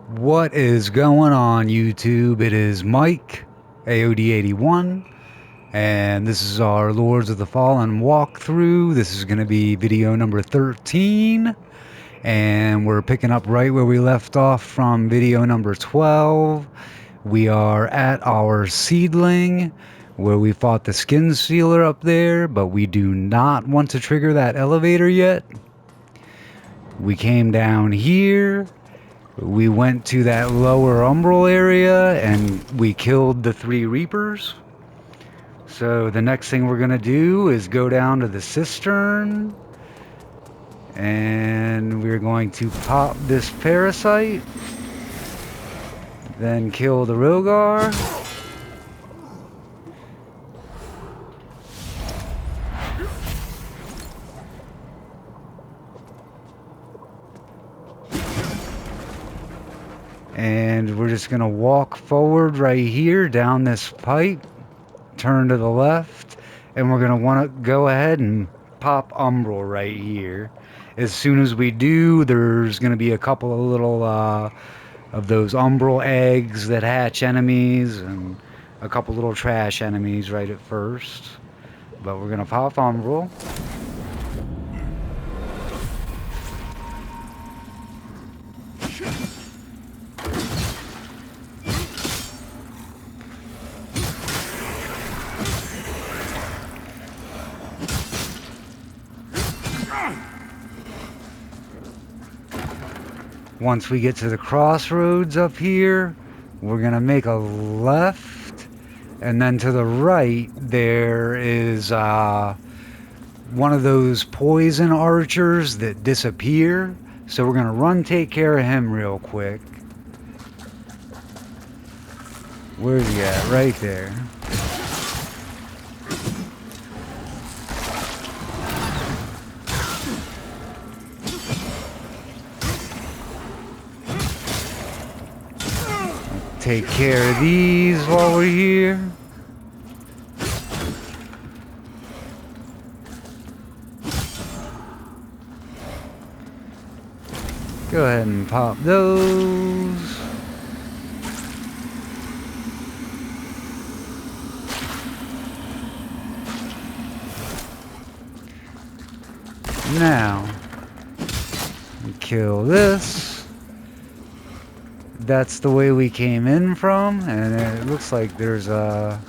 What is going on, YouTube? It is Mike, AOD81, and this is our Lords of the Fallen walkthrough. This is going to be video number 13, and we're picking up right where we left off from video number 12. We are at our seedling, where we fought the skin sealer up there, but we do not want to trigger that elevator yet. We came down here. We went to that lower umbral area and we killed the 3 reapers. So the next thing we're gonna do is go down to the cistern and we're going to pop this parasite, then kill the Rogar. And we're just gonna walk forward right here down this pipe, turn to the left, and we're gonna want to go ahead and pop umbral right here. As soon as we do, there's gonna be a couple of little of those umbral eggs that hatch enemies, and a couple little trash enemies right at first. But we're gonna pop umbral. Once we get to the crossroads up here, we're gonna make a left, and then to the right there is one of those poison archers that disappear. So we're gonna run take care of him real quick. Where's he at? Right there. Take care of these while we're here. Go ahead and pop those. Now, kill this. That's the way we came in from, and it looks like there's a...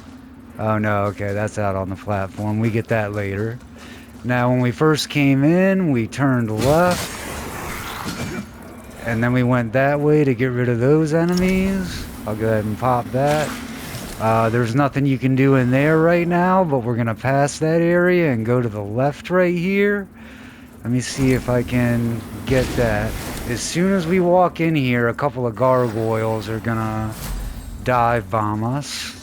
Oh no, okay, that's out on the platform. We get that later. Now, when we first came in, we turned left, and then we went that way to get rid of those enemies. I'll go ahead and pop that. There's nothing you can do in there right now, but we're gonna pass that area and go to the left right here. Let me see if I can get that. As soon as we walk in here, a couple of gargoyles are gonna dive bomb us.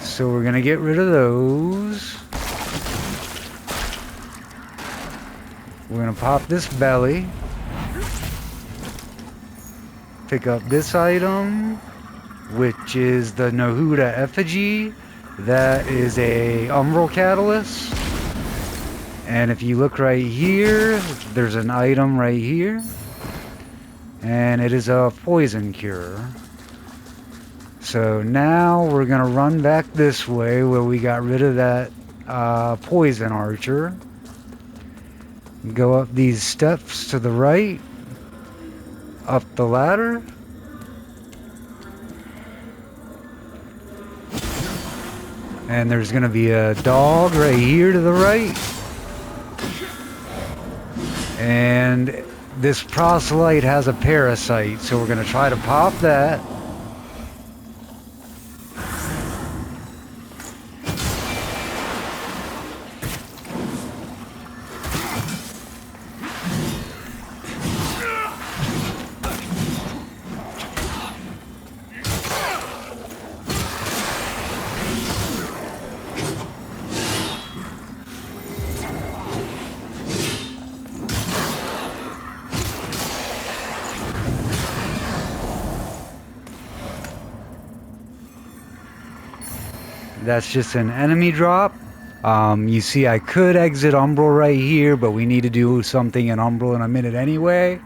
So we're gonna get rid of those. We're gonna pop this belly. Pick up this item, which is the Nahuda effigy. That is a umbral catalyst. And if you look right here, there's an item right here. And it is a poison cure. So now we're gonna run back this way where we got rid of that poison archer. Go up these steps to the right. Up the ladder. And there's gonna be a dog right here to the right. And this proselyte has a parasite, so we're gonna try to pop that. That's just an enemy drop. You see, I could exit Umbral right here, but we need to do something in Umbral in a minute anyway.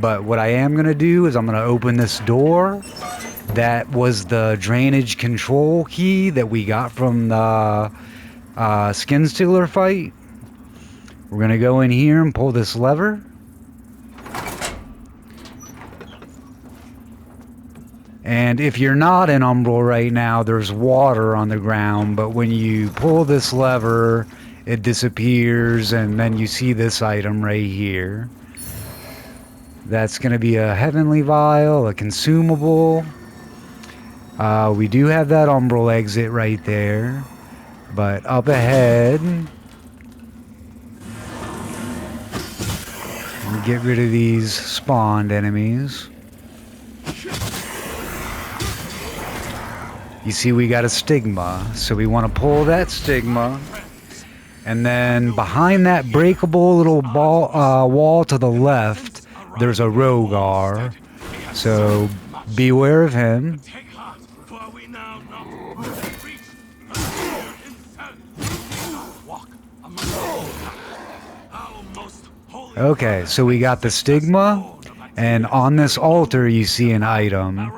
But what I am going to do is I'm going to open this door. That was the drainage control key that we got from the Skin Stealer fight. We're going to go in here and pull this lever. And if you're not in Umbral right now, there's water on the ground, but when you pull this lever, it disappears, and then you see this item right here. That's going to be a Heavenly Vial, a consumable. We do have that Umbral exit right there, but up ahead, we get rid of these spawned enemies. You see, we got a stigma, so we want to pull that stigma, and then behind that breakable little wall to the left, there's a Rogar, so beware of him. Okay, so we got the stigma, and on this altar you see an item.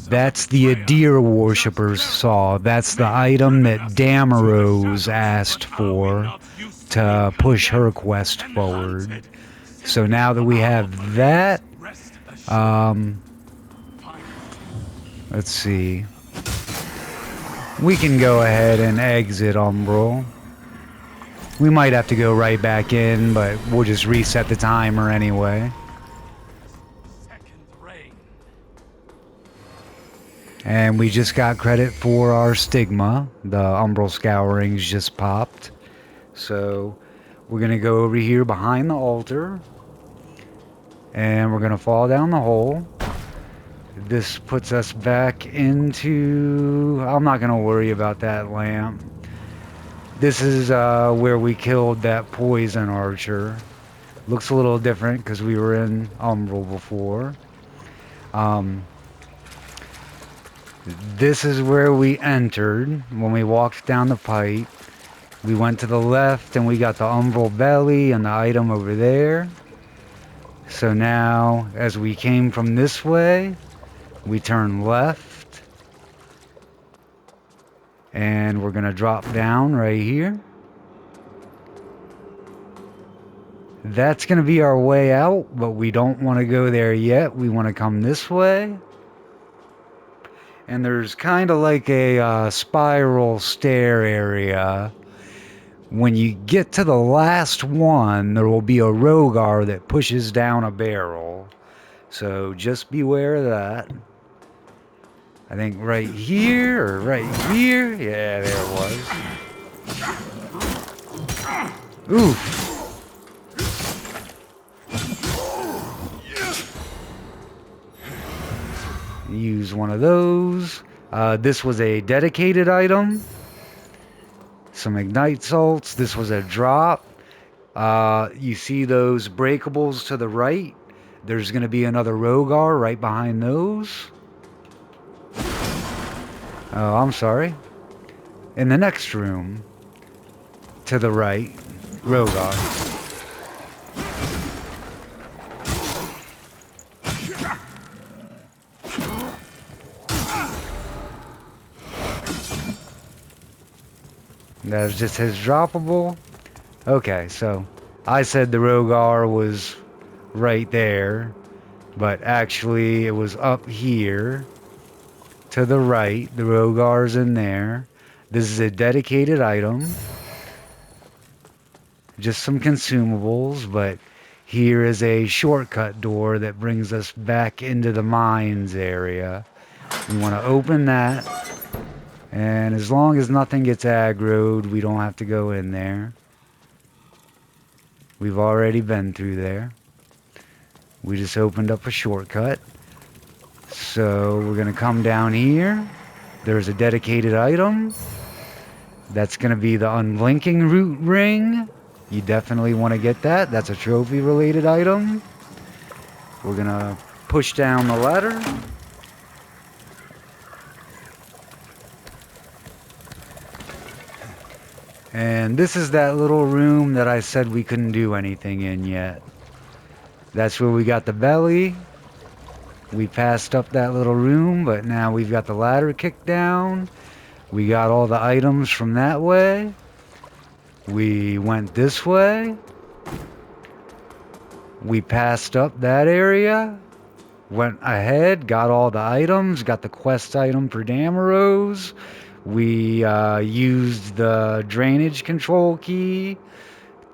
That's the Adir worshippers saw. That's the item that Damaros asked for to push her quest forward. So now that we have that, let's see. We can go ahead and exit Umbral. We might have to go right back in, but we'll just reset the timer anyway. And we just got credit for our stigma. The Umbral Scourings just popped. So we're going to go over here behind the altar. And we're going to fall down the hole. This puts us back into... I'm not going to worry about that lamp. This is where we killed that poison archer. Looks a little different because we were in Umbral before. This is where we entered when we walked down the pipe. We went to the left and we got the Umbral belly and the item over there. So now, as we came from this way, we turn left. And we're going to drop down right here. That's going to be our way out, but we don't want to go there yet. We want to come this way. And there's kind of like a spiral stair area. When you get to the last one, there will be a Rogar that pushes down a barrel. So just beware of that. I think right here or right here. Yeah, there it was. Oof. Use one of those. This was a dedicated item. Some ignite salts. This was a drop. You see those breakables to the right? There's going to be another Rogar right behind those. Oh, I'm sorry. In the next room, to the right, Rogar. That's just his droppable. Okay, so I said the Rogar was right there, but actually it was up here to the right. The Rogar's in there. This is a dedicated item. Just some consumables, but here is a shortcut door that brings us back into the mines area. We want to open that. And as long as nothing gets aggroed, we don't have to go in there. We've already been through there. We just opened up a shortcut. So we're going to come down here. There's a dedicated item. That's going to be the unblinking root ring. You definitely want to get that. That's a trophy related item. We're going to push down the ladder. And this is that little room that I said we couldn't do anything in yet. That's where we got the belly. We passed up that little room, but now we've got the ladder kicked down. We got all the items from that way. We went this way. We passed up that area. Went ahead, got all the items, got the quest item for Damaros. We used the drainage control key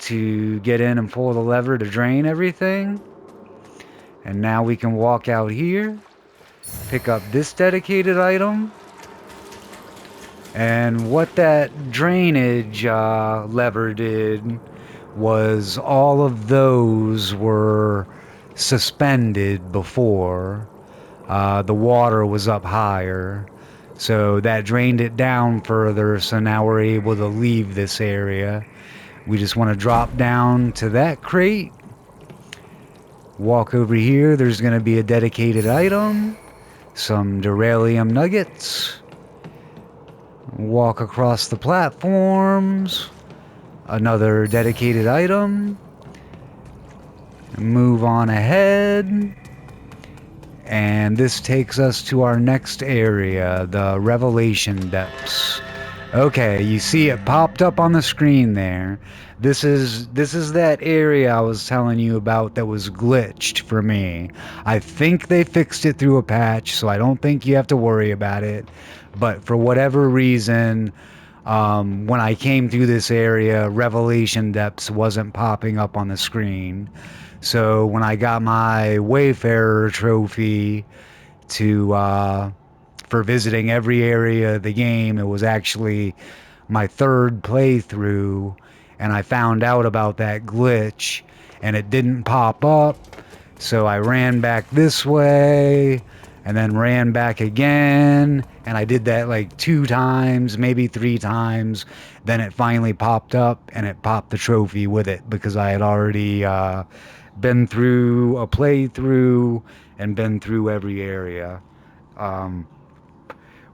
to get in and pull the lever to drain everything. And now we can walk out here, pick up this dedicated item. And what that drainage lever did was all of those were suspended before. The water was up higher. So that drained it down further, so now we're able to leave this area. We just want to drop down to that crate. Walk over here, there's going to be a dedicated item. Some Duralium nuggets. Walk across the platforms. Another dedicated item. Move on ahead. And this takes us to our next area, the Revelation Depths. Okay, you see it popped up on the screen there. This is that area I was telling you about that was glitched for me. I think they fixed it through a patch, so I don't think you have to worry about it. But for whatever reason, when I came through this area, Revelation Depths wasn't popping up on the screen. So when I got my Wayfarer trophy for visiting every area of the game, it was actually my third playthrough, and I found out about that glitch, and it didn't pop up. So I ran back this way, and then ran back again, and I did that like 2 times, maybe 3 times. Then it finally popped up, and it popped the trophy with it because I had already been through a playthrough and been through every area.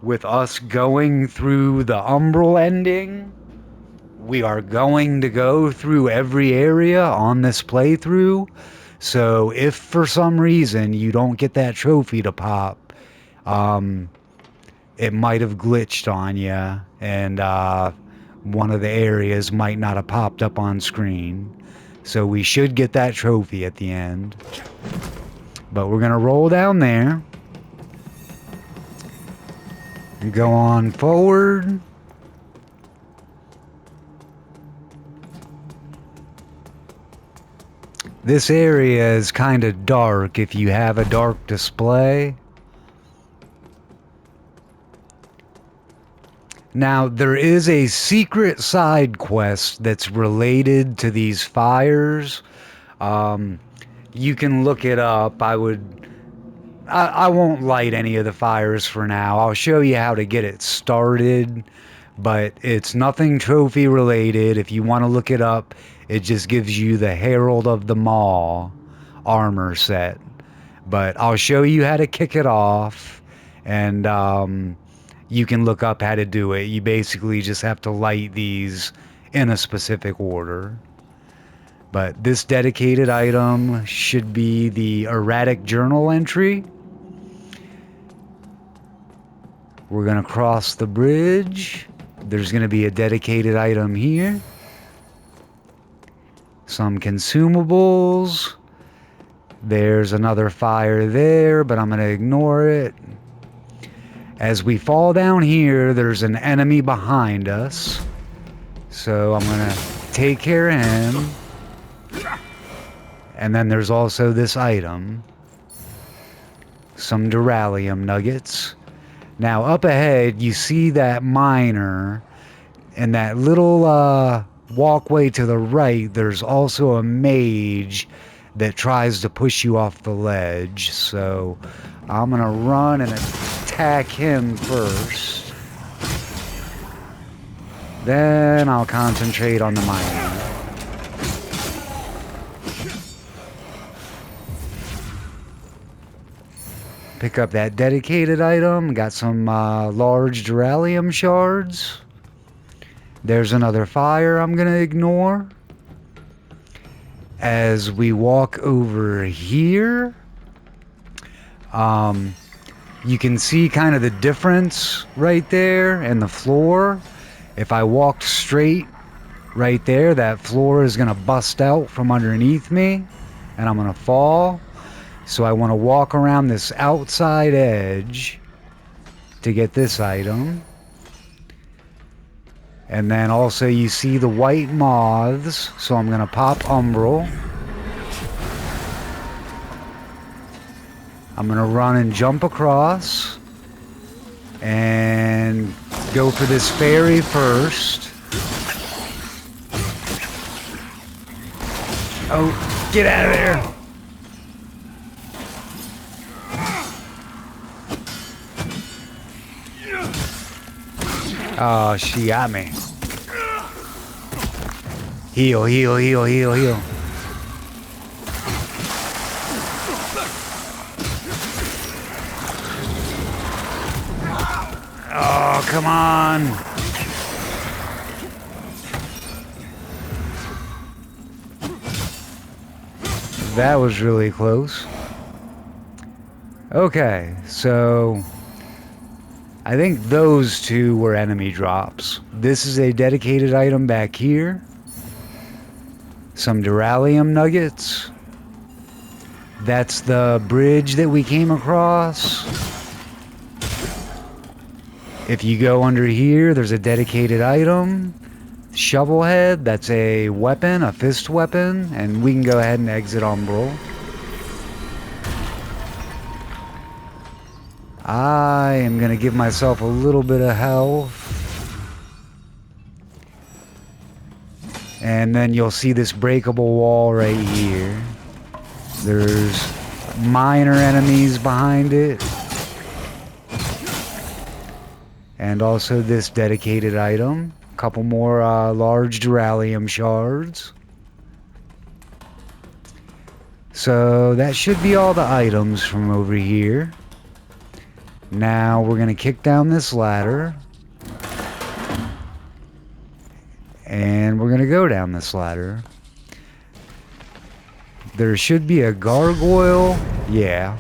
With us going through the Umbral ending, we are going to go through every area on this playthrough. So if for some reason you don't get that trophy to pop, it might have glitched on you, and one of the areas might not have popped up on screen. So we should get that trophy at the end. But we're going to roll down there. And go on forward. This area is kind of dark if you have a dark display. Now, there is a secret side quest that's related to these fires. You can look it up. I won't light any of the fires for now. I'll show you how to get it started, but it's nothing trophy related. If you want to look it up, it just gives you the Herald of the Maw armor set. But I'll show you how to kick it off, and you can look up how to do it. You basically just have to light these in a specific order. But this dedicated item should be the erratic journal entry. We're going to cross the bridge. There's going to be a dedicated item here. Some consumables. There's another fire there, but I'm going to ignore it. As we fall down here, there's an enemy behind us. So I'm going to take care of him. And then there's also this item. Some Duralium nuggets. Now up ahead, you see that miner. And that little walkway to the right, there's also a mage that tries to push you off the ledge. So I'm going to run and attack him first. Then I'll concentrate on the miner. Pick up that dedicated item. Got some large Duralium shards. There's another fire I'm going to ignore. As we walk over here, you can see kind of the difference right there in the floor. If I walked straight right there, that floor is going to bust out from underneath me and I'm going to fall. So I want to walk around this outside edge to get this item. And then also you see the white moths, so I'm going to pop Umbral. I'm going to run and jump across and go for this fairy first. Oh, get out of there. Oh, she got me. Heal, heal, heal, heal, heal. Oh, come on. That was really close. Okay, so I think those two were enemy drops. This is a dedicated item back here. Some Duralium nuggets. That's the bridge that we came across. If you go under here, there's a dedicated item. Shovelhead, that's a weapon, a fist weapon, and we can go ahead and exit Umbral. I am going to give myself a little bit of health. And then you'll see this breakable wall right here. There's minor enemies behind it. And also this dedicated item. A couple more large Duralium shards. So that should be all the items from over here. Now we're going to kick down this ladder. And we're going to go down this ladder. There should be a gargoyle. Yeah.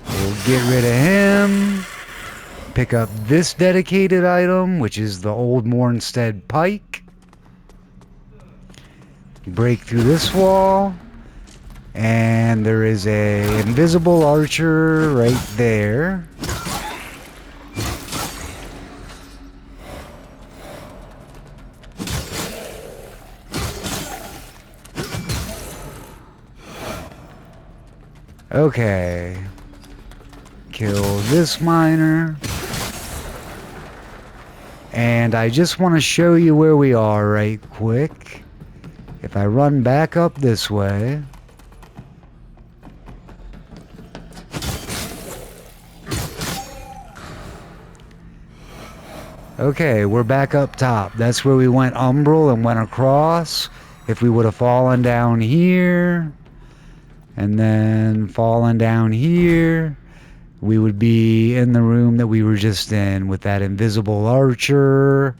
We'll get rid of him. Pick up this dedicated item, which is the old Mornstead pike. Break through this wall. And there is a invisible archer right there. Okay. Kill this miner. And I just want to show you where we are right quick. If I run back up this way. Okay, we're back up top. That's where we went Umbral and went across. If we would have fallen down here, and then fallen down here, we would be in the room that we were just in with that invisible archer.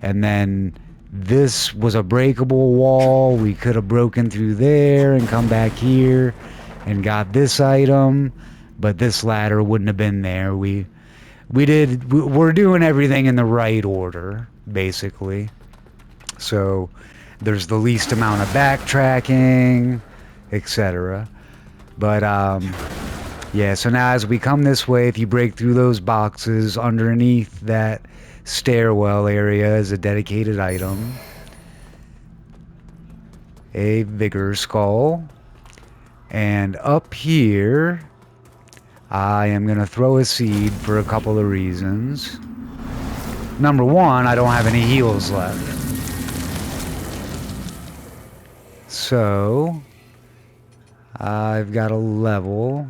And then this was a breakable wall. We could have broken through there and come back here and got this item. But this ladder wouldn't have been there. We're doing everything in the right order, basically. So there's the least amount of backtracking, etc. But yeah, so now as we come this way, if you break through those boxes, underneath that stairwell area is a dedicated item. A Vigor Skull. And up here, I am going to throw a seed for a couple of reasons. Number one, I don't have any heals left. So, I've got a level.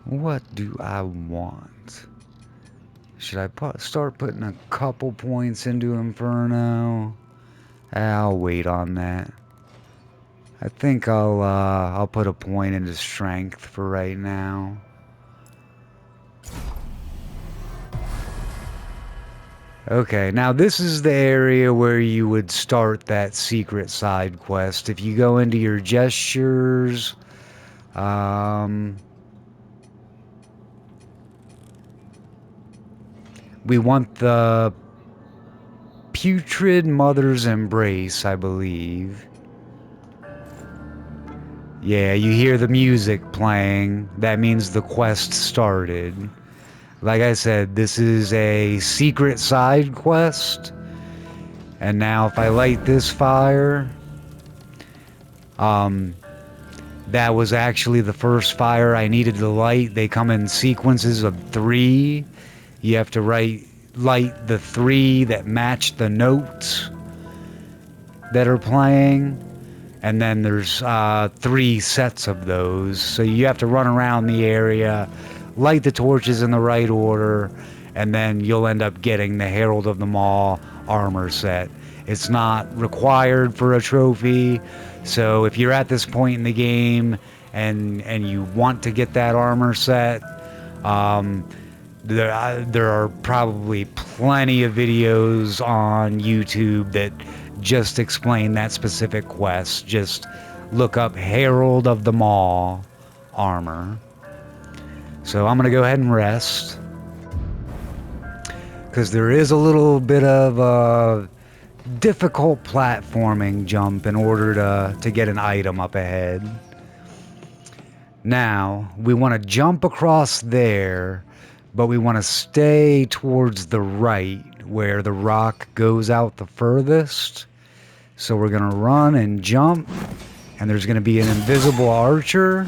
What do I want? Should I start putting a couple points into Inferno? I'll wait on that. I think I'll put a point into Strength for right now. Okay, now this is the area where you would start that secret side quest. If you go into your gestures, we want the Putrid Mother's Embrace, I believe. Yeah, you hear the music playing. That means the quest started. Like I said, this is a secret side quest. And now if I light this fire, that was actually the first fire I needed to light. They come in sequences of 3. You have to light the 3 that match the notes that are playing. And then there's 3 sets of those. So you have to run around the area, light the torches in the right order, and then you'll end up getting the Herald of the Maw armor set. It's not required for a trophy, so if you're at this point in the game and you want to get that armor set, there are probably plenty of videos on YouTube that just explain that specific quest. Just look up Herald of the Maw armor. So I'm going to go ahead and rest, because there is a little bit of a difficult platforming jump in order to get an item up ahead. Now, we want to jump across there, but we want to stay towards the right where the rock goes out the furthest. So we're going to run and jump, and there's going to be an invisible archer.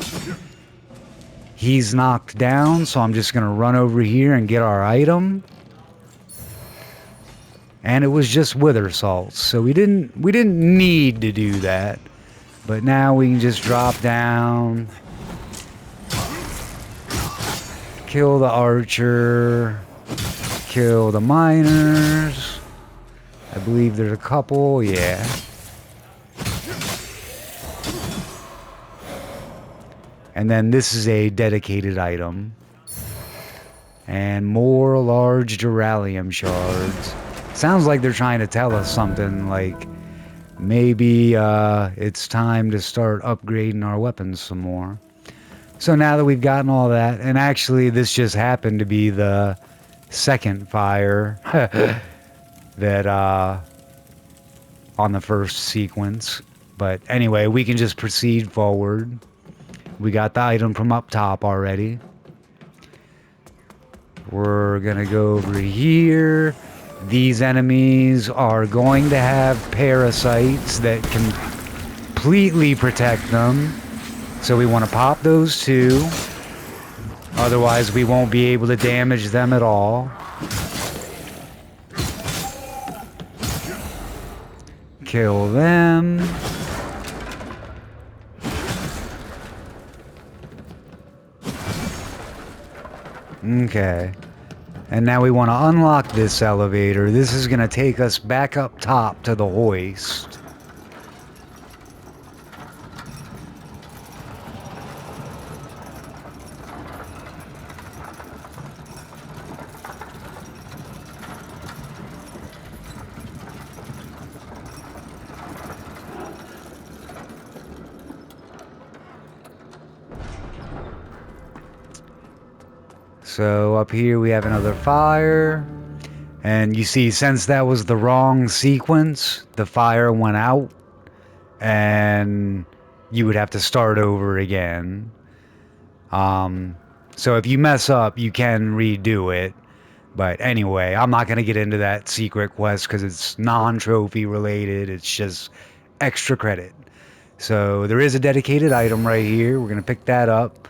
He's knocked down, so I'm just going to run over here and get our item. And it was just wither salts, so we didn't need to do that. But now we can just drop down, kill the archer, kill the miners. I believe there's a couple, yeah. And then this is a dedicated item. And more large Duralium shards. Sounds like they're trying to tell us something, like maybe it's time to start upgrading our weapons some more. So now that we've gotten all that, and actually this just happened to be the second fire that on the first sequence. But anyway, we can just proceed forward. We got the item from up top already. We're gonna go over here. These enemies are going to have parasites that completely protect them. So we want to pop those too. Otherwise we won't be able to damage them at all. Kill them. Okay. And now we want to unlock this elevator. This is going to take us back up top to the hoist. So up here we have another fire, and you see, since that was the wrong sequence, the fire went out and you would have to start over again. So if you mess up, you can redo it. But anyway, I'm not going to get into that secret quest because it's non-trophy related. It's just extra credit. So there is a dedicated item right here. We're going to pick that up.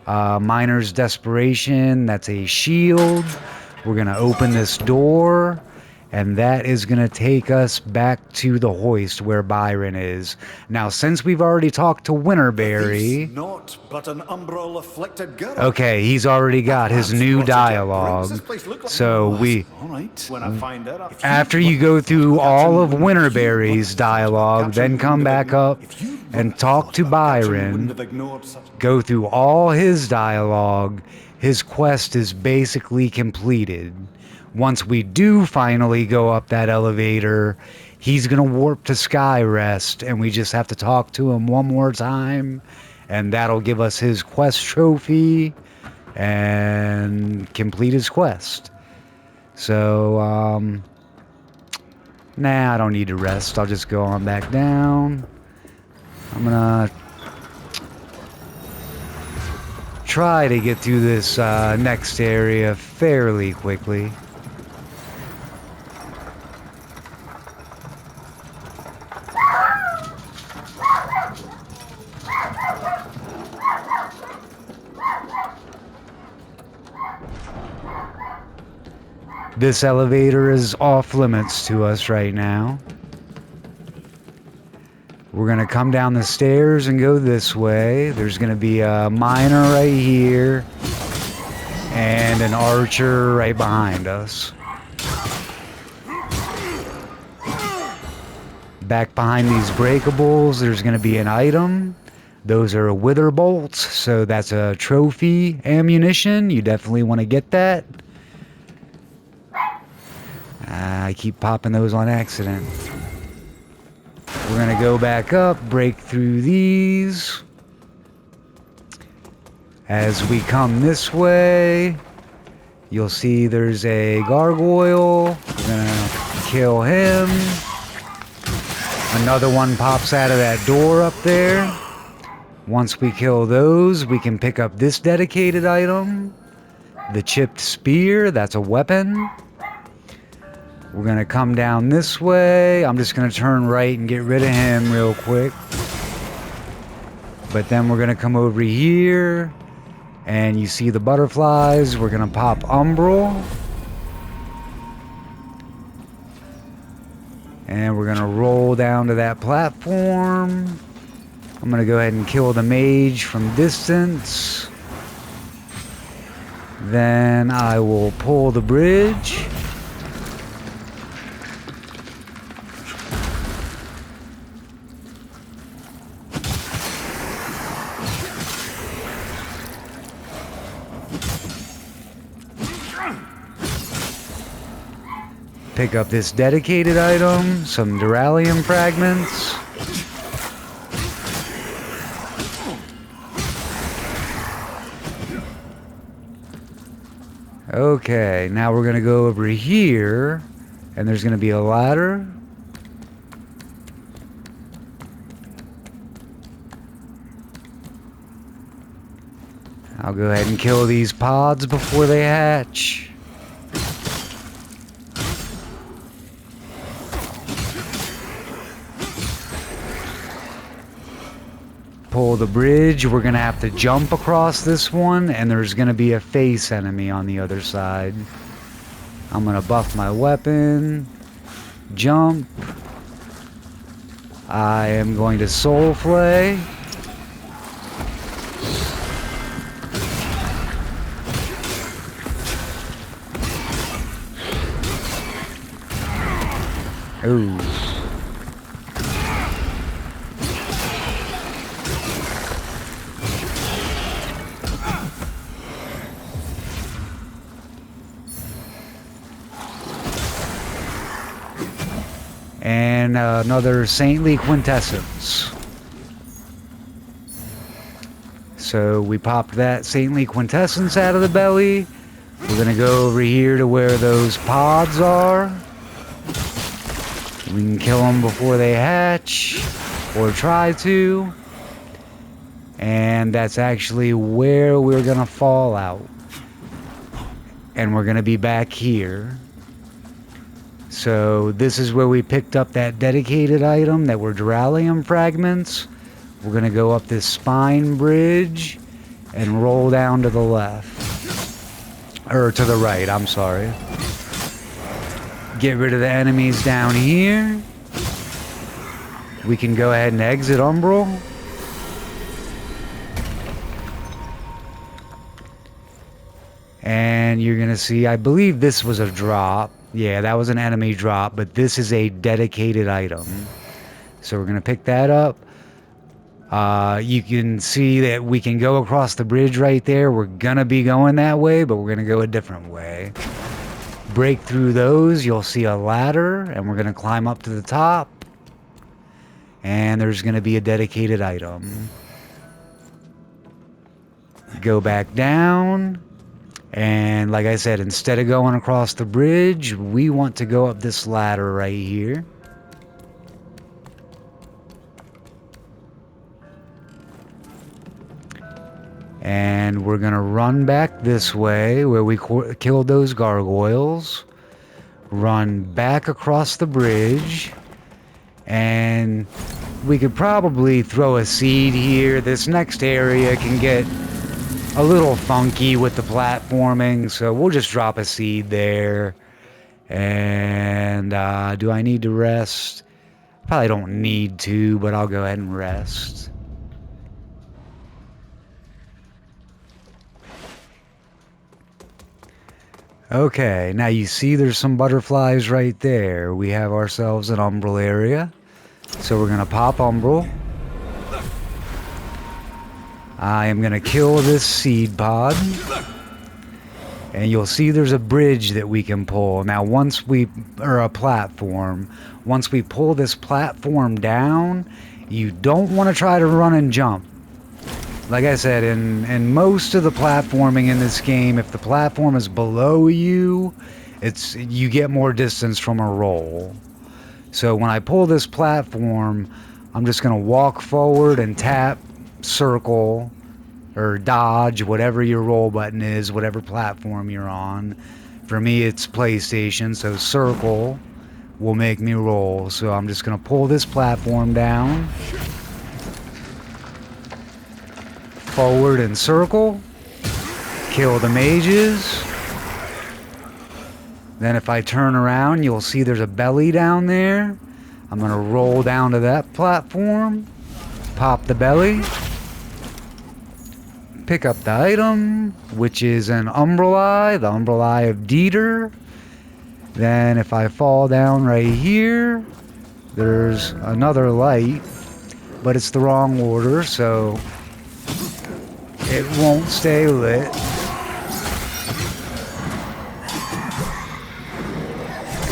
Miner's Desperation, that's a shield. We're gonna open this door, And that is going to take us back to the hoist where Byron is. Now, since we've already talked to Winterberry... Not but an umbral-afflicted girl. Okay, he's already got his new dialogue. So we... Alright, when I find her... After you go through all of Winterberry's dialogue, then come back up and talk to Byron, go through all his dialogue, his quest is basically completed. Once we do finally go up that elevator, he's going to warp to Skyrest, and we just have to talk to him one more time, and that'll give us his quest trophy and complete his quest. So, nah, I don't need to rest. I'll just go on back down. I'm going to try to get through this next area fairly quickly. This elevator is off limits to us right now. We're gonna come down the stairs and go this way. There's gonna be a miner right here and an archer right behind us. Back behind these breakables, there's gonna be an item. Those are wither bolts, so that's a trophy ammunition. You definitely want to get that. I keep popping those on accident. We're gonna go back up, break through these. As we come this way, you'll see there's a gargoyle. We're gonna kill him. Another one pops out of that door up there. Once we kill those, we can pick up this dedicated item. The chipped spear, that's a weapon. We're going to come down this way. I'm just going to turn right and get rid of him real quick. But then we're going to come over here. And you see the butterflies. We're going to pop Umbral. And we're going to roll down to that platform. I'm going to go ahead and kill the mage from distance. Then I will pull the bridge. Pick up this dedicated item, some Duralium fragments. Okay, now we're going to go over here, and there's going to be a ladder. I'll go ahead and kill these pods before they hatch. Pull the bridge. We're gonna have to jump across this one, and there's gonna be a face enemy on the other side. I'm gonna buff my weapon. Jump. I am going to soul flay. Ooh. And another Saintly Quintessence. So we popped that Saintly Quintessence out of the belly. We're gonna go over here to where those pods are. We can kill them before they hatch, or try to. And that's actually where we're gonna fall out. And we're gonna be back here. So this is where we picked up that dedicated item that were Duralium fragments. We're going to go up this spine bridge and roll down to the left. Or to the right, I'm sorry. Get rid of the enemies down here. We can go ahead and exit Umbral. And you're going to see, I believe this was a drop. Yeah, that was an enemy drop, but this is a dedicated item. So we're going to pick that up. You can see that we can go across the bridge right there. We're going to be going that way, but we're going to go a different way. Break through those, you'll see a ladder, and we're going to climb up to the top. And there's going to be a dedicated item. Go back down. And like I said, instead of going across the bridge, we want to go up this ladder right here. And we're going to run back this way where we killed those gargoyles. Run back across the bridge. And we could probably throw a seed here. This next area can get a little funky with the platforming, so we'll just drop a seed there. And do I need to rest? Probably don't need to, but I'll go ahead and rest. Okay, now you see there's some butterflies right there. We have ourselves an Umbral area. So we're going to pop Umbral. I am going to kill this seed pod. And you'll see there's a bridge that we can pull. Now or a platform. Once we pull this platform down, you don't want to try to run and jump. Like I said, in most of the platforming in this game, if the platform is below you, you get more distance from a roll. So when I pull this platform, I'm just going to walk forward and tap circle or dodge, whatever your roll button is, whatever platform you're on. For me, it's PlayStation, so circle will make me roll. So I'm just going to pull this platform down. Forward and circle. Kill the mages. Then if I turn around, you'll see there's a belly down there. I'm going to roll down to that platform. Pop the belly. Pick up the item, which is an Umbral Eye, the Umbral Eye of Dieter. Then if I fall down right here, there's another light, but it's the wrong order, so it won't stay lit.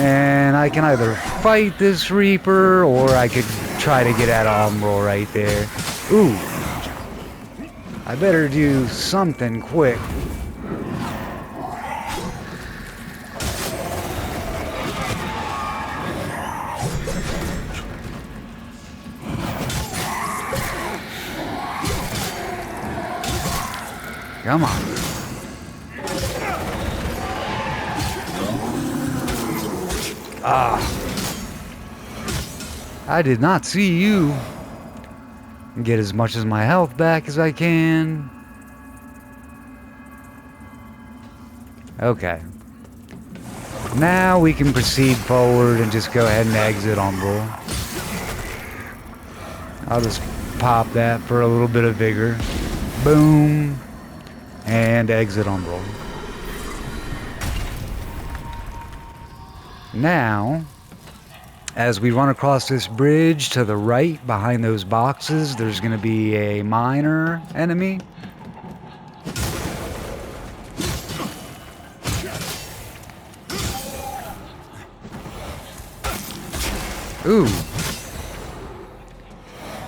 And I can either fight this Reaper, or I could try to get at Umbral right there. Ooh. I better do something quick. Come on. I did not see you. Get as much of my health back as I can. Okay. Now we can proceed forward and just go ahead and exit Umbral. I'll just pop that for a little bit of vigor. Boom. And exit Umbral. Now, as we run across this bridge to the right behind those boxes, there's going to be a miner enemy. Ooh.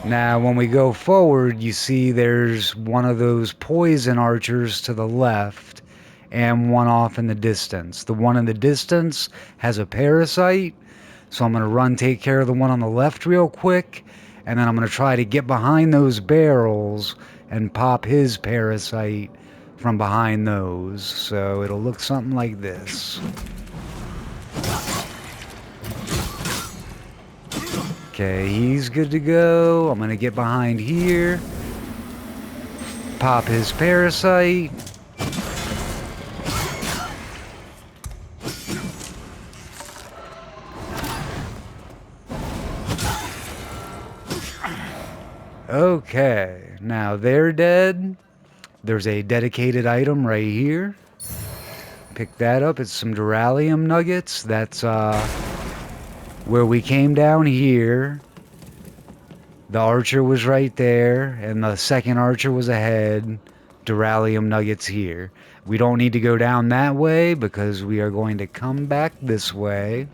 Now, when we go forward, you see there's one of those poison archers to the left and one off in the distance. The one in the distance has a parasite, so I'm going to run take care of the one on the left real quick, and then I'm going to try to get behind those barrels and pop his parasite from behind those. So it'll look something like this. Okay, he's good to go. I'm going to get behind here. Pop his parasite. Okay, now they're dead. There's a dedicated item right here. Pick that up. It's some Duralium nuggets. That's where we came down here. The archer was right there, and the second archer was ahead. Duralium nuggets here. We don't need to go down that way because we are going to come back this way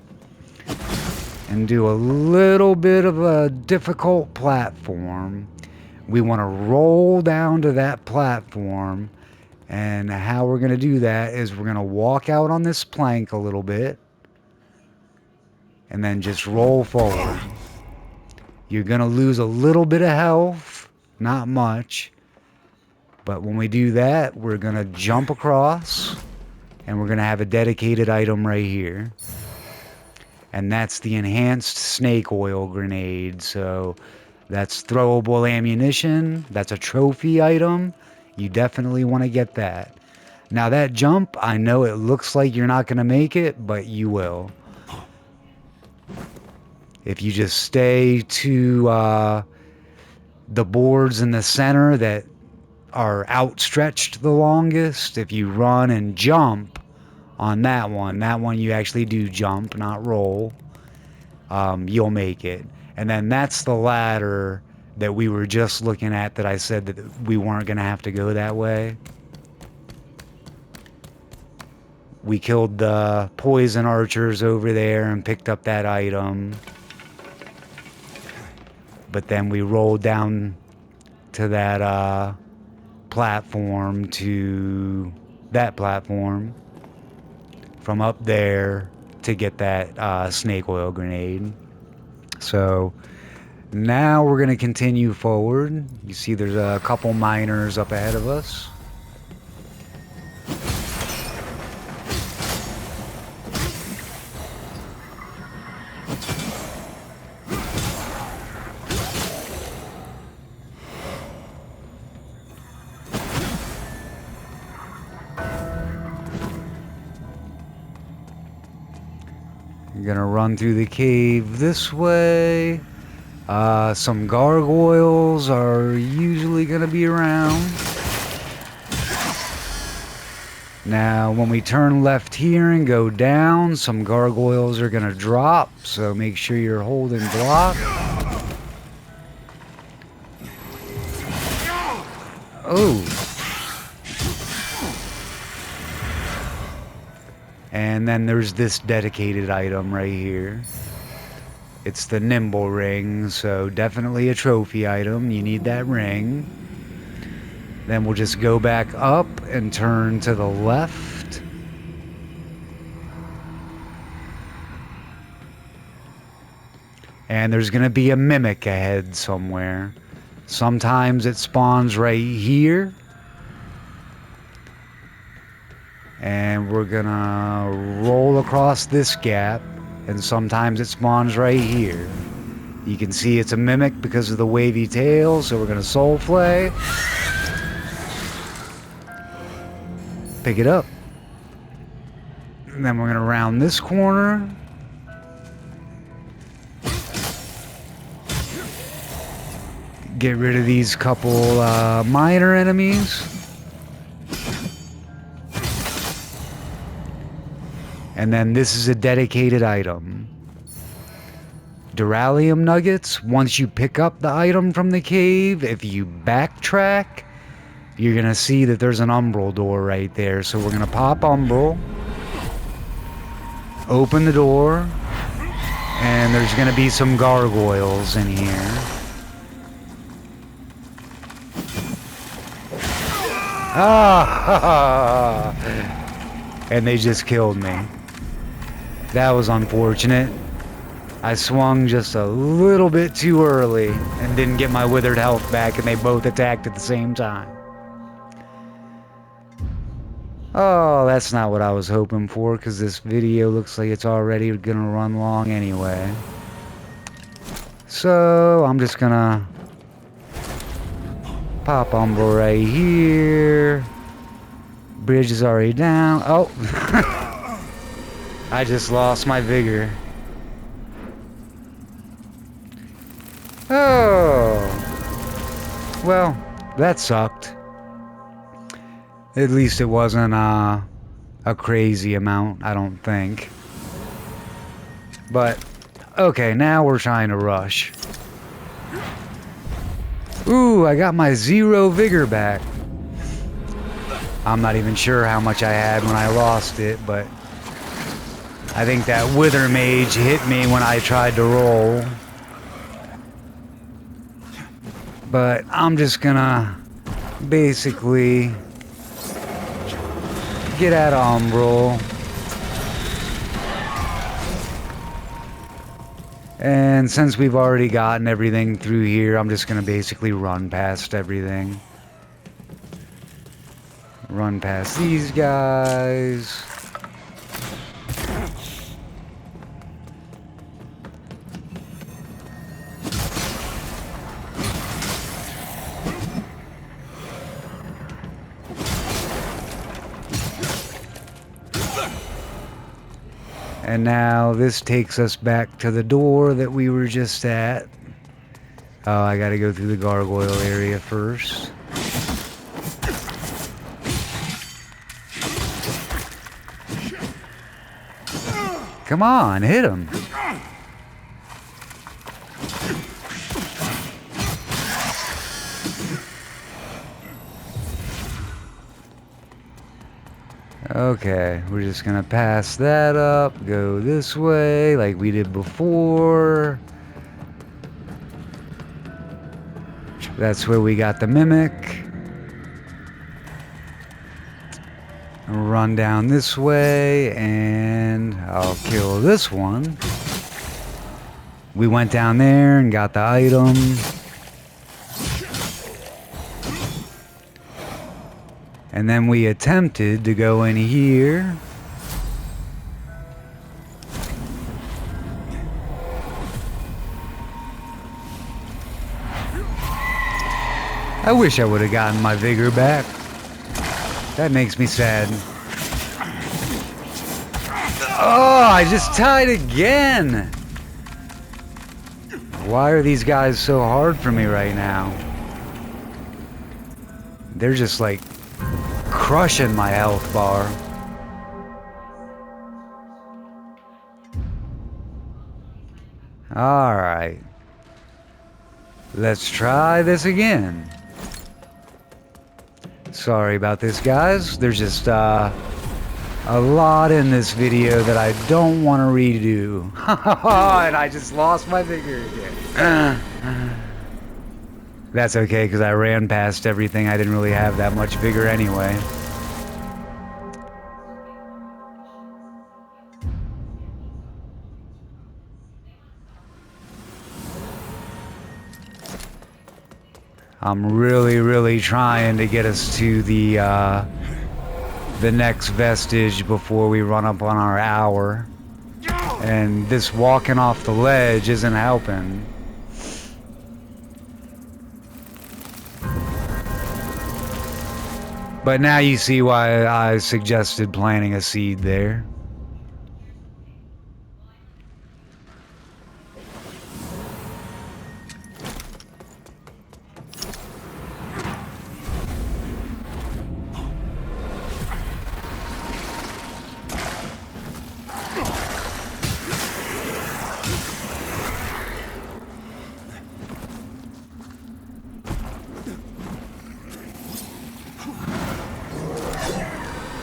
and do a little bit of a difficult platform. We want to roll down to that platform, and how we're going to do that is we're going to walk out on this plank a little bit and then just roll forward. You're going to lose a little bit of health, not much, but when we do that, we're going to jump across and we're going to have a dedicated item right here. And that's the enhanced snake oil grenade. So that's throwable ammunition. That's a trophy item. You definitely want to get that. Now that jump, I know it looks like you're not going to make it, but you will. If you just stay to the boards in the center that are outstretched the longest, if you run and jump on that one you actually do jump, not roll, you'll make it. And then that's the ladder that we were just looking at that I said that we weren't going to have to go that way. We killed the poison archers over there and picked up that item. But then we rolled down to that platform, to that platform from up there to get that snake oil grenade. So now we're going to continue forward. You see there's a couple miners up ahead of us. I'm gonna run through the cave this way. Some gargoyles are usually gonna be around. Now, when we turn left here and go down, some gargoyles are gonna drop, so make sure you're holding block. Oh. And then there's this dedicated item right here. It's the nimble ring, so definitely a trophy item. You need that ring. Then we'll just go back up and turn to the left. And there's going to be a mimic ahead somewhere. Sometimes it spawns right here. And we're gonna roll across this gap, and sometimes it spawns right here. You can see it's a mimic because of the wavy tail, so we're gonna soul flay. Pick it up. And then we're gonna round this corner. Get rid of these couple minor enemies. And then this is a dedicated item. Duralium nuggets. Once you pick up the item from the cave, if you backtrack, you're going to see that there's an umbral door right there. So we're going to pop umbral. Open the door. And there's going to be some gargoyles in here. Ah! And they just killed me. That was unfortunate. I swung just a little bit too early and didn't get my withered health back, and they both attacked at the same time. Oh, that's not what I was hoping for, because this video looks like it's already gonna run long anyway. So, I'm just gonna pop umbral right here. Bridge is already down. Oh! I just lost my vigor. Oh! Well, that sucked. At least it wasn't a crazy amount, I don't think. But, okay, now we're trying to rush. Ooh, I got my 0 vigor back. I'm not even sure how much I had when I lost it, but I think that Wither Mage hit me when I tried to roll. But I'm just gonna basically get at Umbral. And since we've already gotten everything through here, I'm just gonna basically run past everything. Run past these guys. And now this takes us back to the door that we were just at. Oh, I gotta go through the gargoyle area first. Come on, hit him. Okay, we're just gonna pass that up, go this way like we did before. That's where we got the mimic. Run down this way and I'll kill this one. We went down there and got the item. And then we attempted to go in here. I wish I would have gotten my vigor back. That makes me sad. Oh, I just tied again. Why are these guys so hard for me right now? They're just like crushing my health bar. Alright. Let's try this again. Sorry about this, guys. There's just a lot in this video that I don't want to redo. And I just lost my vigor again. That's okay, because I ran past everything. I didn't really have that much vigor anyway. I'm really trying to get us to the next vestige before we run up on our hour. And this walking off the ledge isn't helping. But now you see why I suggested planting a seed there.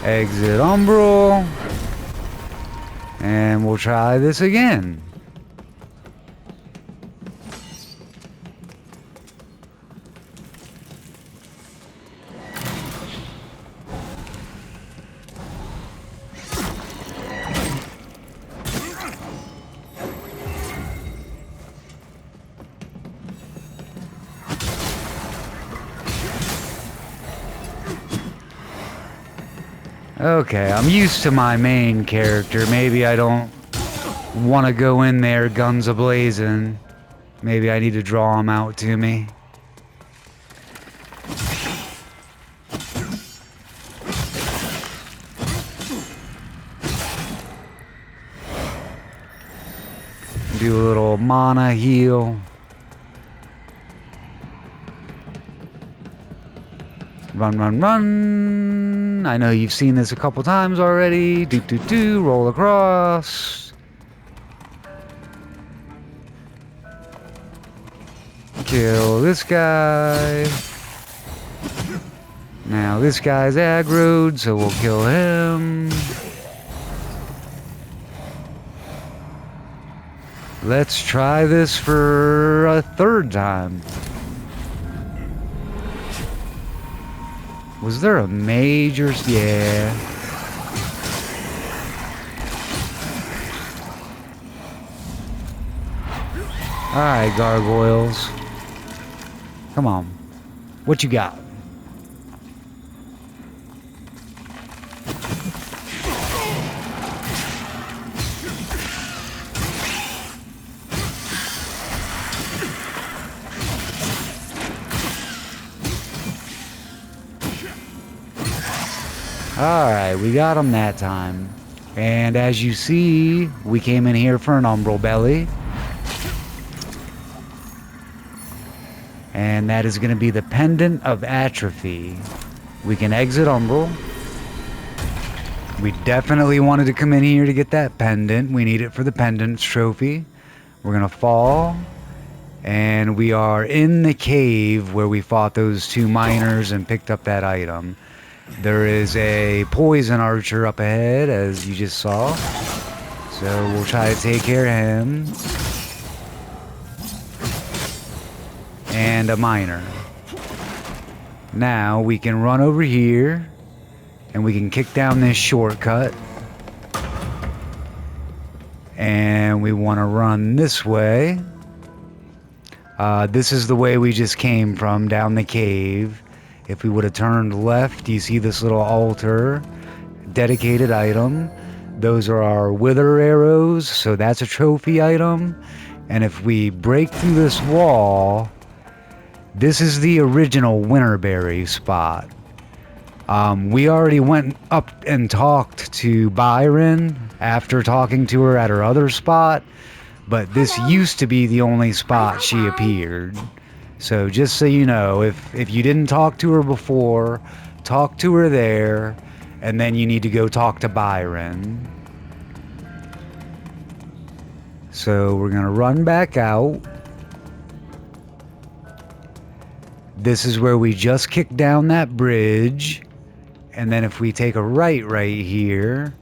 Exit Umbral. And we'll try this again. Okay, I'm used to my main character. Maybe I don't want to go in there guns a-blazing. Maybe I need to draw him out to me. Do a little mana heal. Run, run, run. I know you've seen this a couple times already. Do. Roll across. Kill this guy. Now this guy's aggroed, so we'll kill him. Let's try this for a third time. Was there a major... Yeah. Alright, gargoyles. Come on. What you got? Alright, we got him that time. And as you see, we came in here for an umbral belly. And that is going to be the Pendant of Atrophy. We can exit umbral. We definitely wanted to come in here to get that pendant. We need it for the pendant trophy. We're going to fall. And we are in the cave where we fought those two miners and picked up that item. There is a poison archer up ahead, as you just saw. So we'll try to take care of him. And a miner. Now we can run over here and we can kick down this shortcut. And we want to run this way. This is the way we just came from, down the cave. If we would have turned left, you see this little altar, dedicated item. Those are our wither arrows, so that's a trophy item. And if we break through this wall, this is the original Winterberry spot. We already went up and talked to Byron after talking to her at her other spot, but this used to be the only spot she appeared. So just so you know, if you didn't talk to her before, talk to her there, and then you need to go talk to Byron. So we're gonna run back out. This is where we just kicked down that bridge. And then if we take a right here,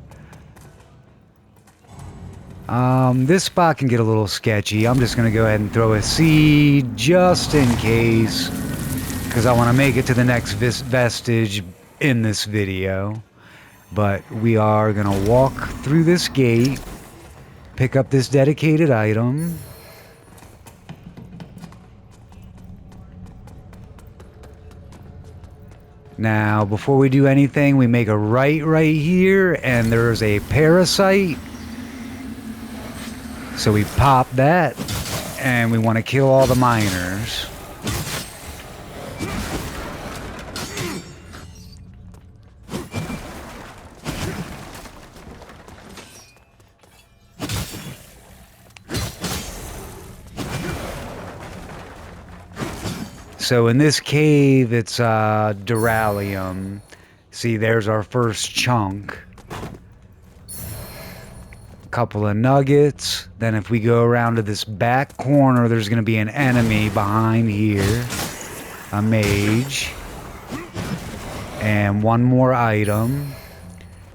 this spot can get a little sketchy. I'm just going to go ahead and throw a seed just in case, because I want to make it to the next vestige in this video. But we are going to walk through this gate, pick up this dedicated item. Now, before we do anything, we make a right here, and there's a parasite. So we pop that, and we want to kill all the miners. So in this cave, it's Duralium. See, there's our first chunk. Couple of nuggets. Then if we go around to this back corner, there's going to be an enemy behind here. A mage. And one more item.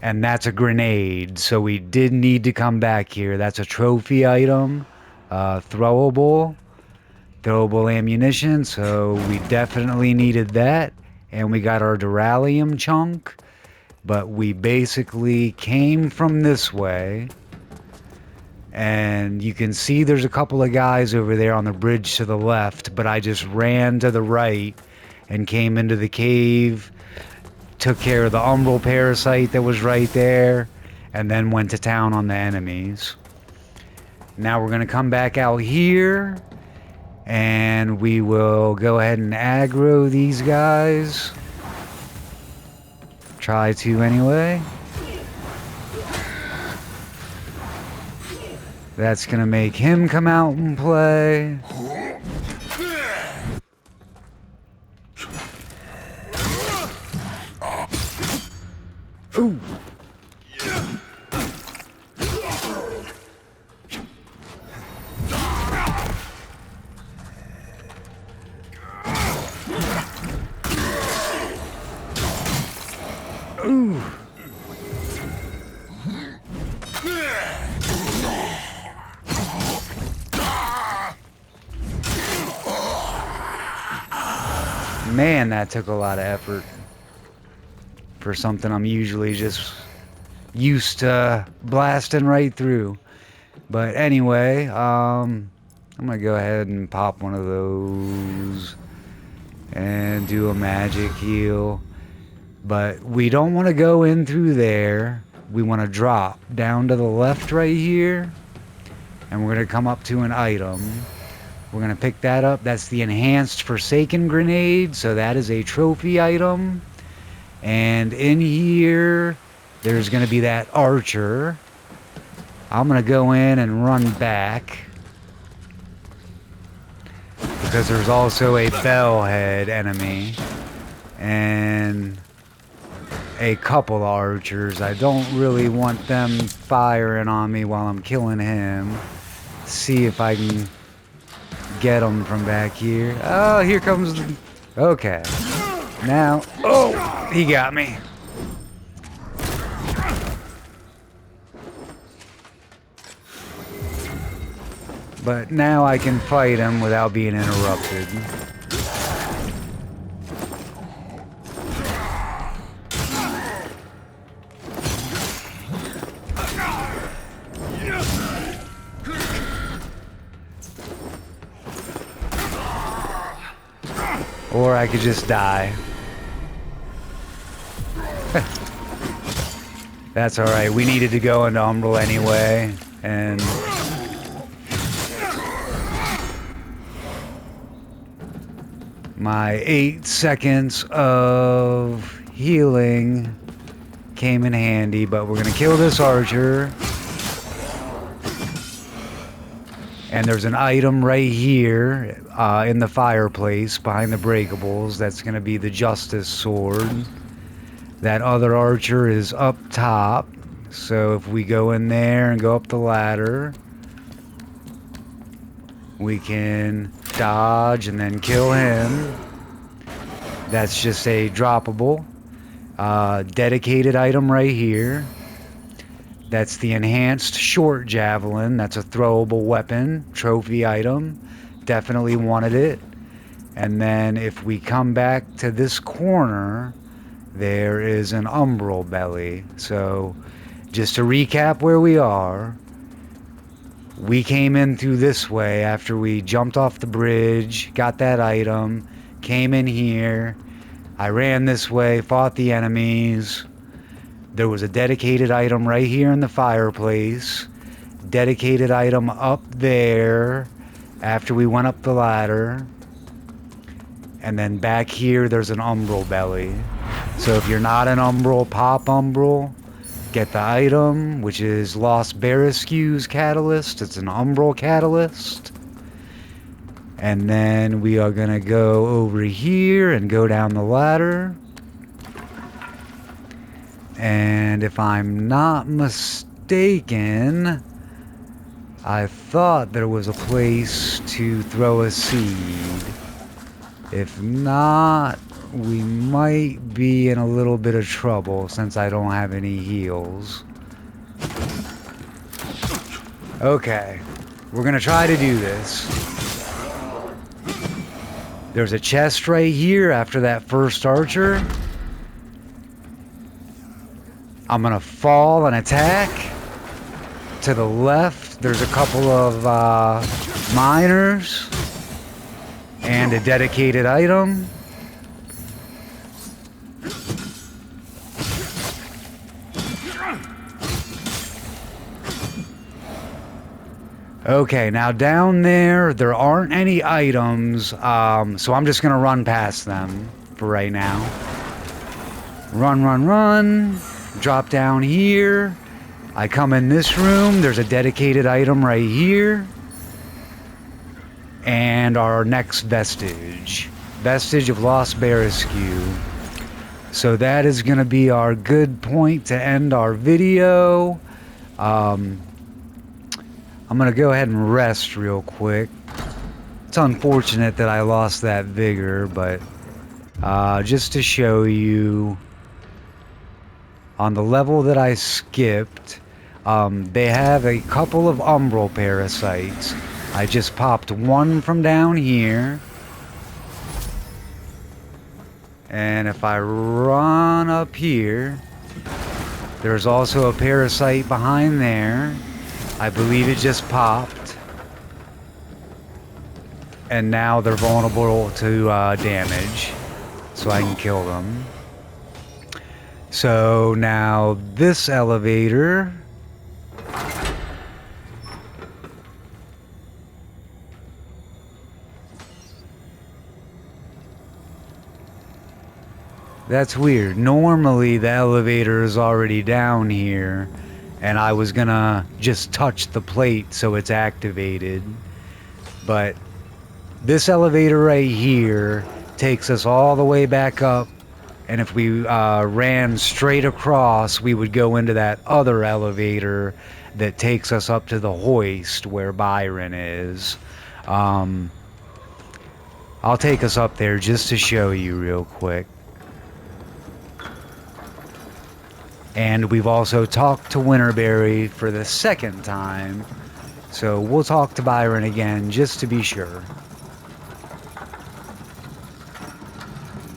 And that's a grenade. So we did need to come back here. That's a trophy item. Throwable ammunition, so we definitely needed that. And we got our Duralium chunk, but we basically came from this way, and you can see there's a couple of guys over there on the bridge to the left, but I just ran to the right and came into the cave, took care of the umbral parasite that was right there, and then went to town on the enemies. Now we're going to come back out here, and we will go ahead and aggro these guys. Try to anyway. That's gonna make him come out and play. Man, that took a lot of effort for something I'm usually just used to blasting right through. But anyway, I'm gonna go ahead and pop one of those and do a magic heal. But we don't want to go in through there. We want to drop down to the left right here, and we're gonna come up to an item. We're gonna pick that up. That's the enhanced Forsaken grenade, so that is a trophy item. And in here, there's gonna be that archer. I'm gonna go in and run back, because there's also a bellhead enemy and a couple of archers. I don't really want them firing on me while I'm killing him. See if I can get him from back here. Oh, here comes the... Okay. Now... Oh! He got me. But now I can fight him without being interrupted. Or I could just die. That's alright. We needed to go into Umbral anyway. And... my 8 seconds of healing came in handy, but we're gonna kill this archer. And there's an item right here in the fireplace behind the breakables. That's gonna be the Justice Sword. That other archer is up top. So if we go in there and go up the ladder, we can dodge and then kill him. That's just a droppable. Dedicated item right here. That's the enhanced short javelin. That's a throwable weapon. Trophy item. Definitely wanted it. And then if we come back to this corner, there is an Umbral belly. So just to recap where we are, we came in through this way after we jumped off the bridge, got that item, came in here. I ran this way, fought the enemies. There was a dedicated item right here in the fireplace. Dedicated item up there after we went up the ladder. And then back here, there's an Umbral belly. So if you're not an Umbral, pop Umbral. Get the item, which is Lost Berescue's catalyst. It's an Umbral catalyst. And then we are going to go over here and go down the ladder. And if I'm not mistaken, I thought there was a place to throw a seed. If not, we might be in a little bit of trouble since I don't have any heals. Okay, we're gonna try to do this. There's a chest right here after that first archer. I'm gonna fall and attack. To the left, there's a couple of miners and a dedicated item. Okay, now down there aren't any items, so I'm just gonna run past them for right now. Run, run, run. Drop down here. I come in this room. There's a dedicated item right here. And our next vestige. Vestige of Lost Berescue. So that is gonna be our good point to end our video. I'm gonna go ahead and rest real quick. It's unfortunate that I lost that vigor, but just to show you, on the level that I skipped, they have a couple of Umbral parasites. I just popped one from down here. And if I run up here, there's also a parasite behind there. I believe it just popped. And now they're vulnerable to damage. So I can kill them. So now this elevator... That's weird. Normally the elevator is already down here, and I was gonna just touch the plate so it's activated. But this elevator right here takes us all the way back up, and if we ran straight across, we would go into that other elevator that takes us up to the hoist where Byron is. I'll take us up there just to show you real quick. And we've also talked to Winterberry for the second time. So we'll talk to Byron again just to be sure.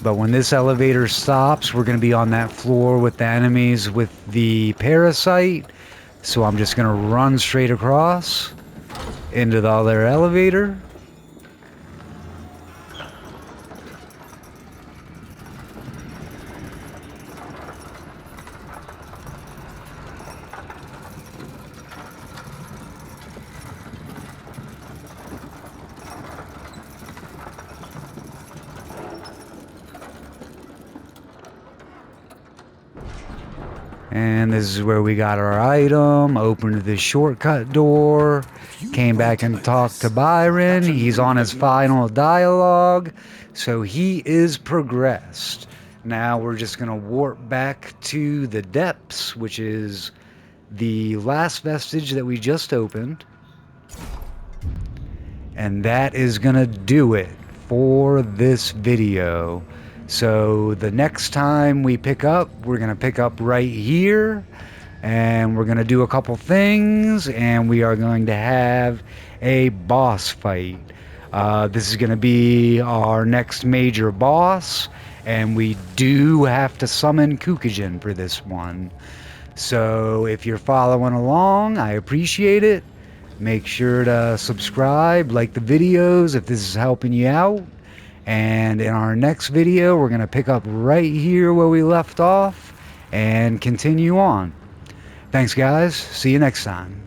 But when this elevator stops, we're going to be on that floor with the enemies with the parasite. So I'm just going to run straight across into the other elevator. And this is where we got our item, opened the shortcut door, came back and talked to Byron. He's on his final dialogue, so he is progressed. Now we're just going to warp back to the depths, which is the last vestige that we just opened. And that is going to do it for this video. So the next time we pick up, we're going to pick up right here, and we're going to do a couple things, and we are going to have a boss fight. This is going to be our next major boss, and we do have to summon Kukujin for this one. So if you're following along, I appreciate it. Make sure to subscribe, like the videos if this is helping you out. And in our next video, we're going to pick up right here where we left off and continue on. Thanks, guys. See you next time.